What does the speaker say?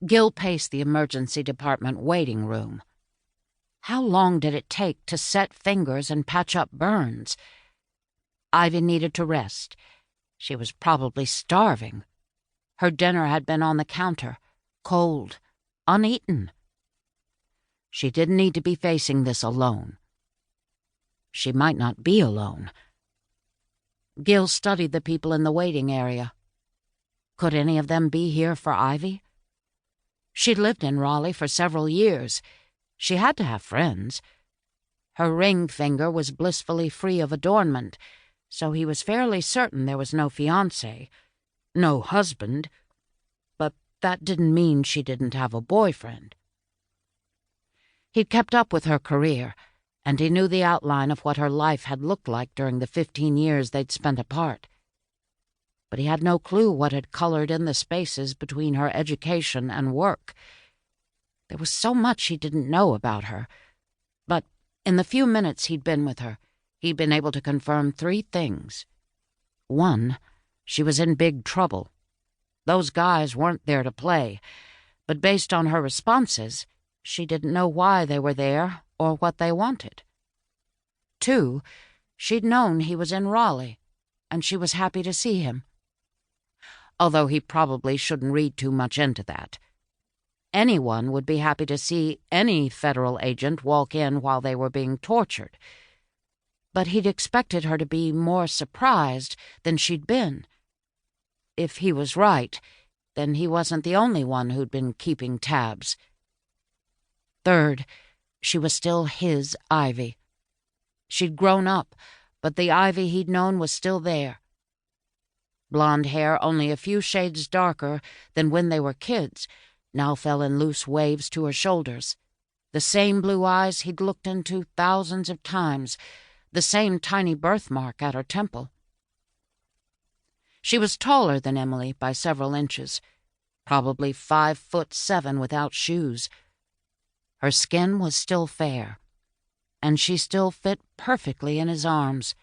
Gil paced the emergency department waiting room. How long did it take to set fingers and patch up burns? Ivy needed to rest. She was probably starving. Her dinner had been on the counter, cold, uneaten. She didn't need to be facing this alone. She might not be alone. Gil studied the people in the waiting area. Could any of them be here for Ivy? She'd lived in Raleigh for several years. She had to have friends. Her ring finger was blissfully free of adornment, so he was fairly certain there was no fiancé, no husband, but that didn't mean she didn't have a boyfriend. He'd kept up with her career, and he knew the outline of what her life had looked like during the 15 years they'd spent apart. But he had no clue what had colored in the spaces between her education and work. There was so much he didn't know about her, but in the few minutes he'd been with her, he'd been able to confirm 3 things. 1, she was in big trouble. Those guys weren't there to play, but based on her responses, she didn't know why they were there or what they wanted. 2, she'd known he was in Raleigh, and she was happy to see him. Although he probably shouldn't read too much into that. Anyone would be happy to see any federal agent walk in while they were being tortured. But he'd expected her to be more surprised than she'd been. If he was right, then he wasn't the only one who'd been keeping tabs. 3rd, she was still his Ivy. She'd grown up, but the Ivy he'd known was still there. Blonde hair only a few shades darker than when they were kids now fell in loose waves to her shoulders. The same blue eyes he'd looked into thousands of times, the same tiny birthmark at her temple. She was taller than Emily by several inches, probably 5'7" without shoes. Her skin was still fair, and she still fit perfectly in his arms.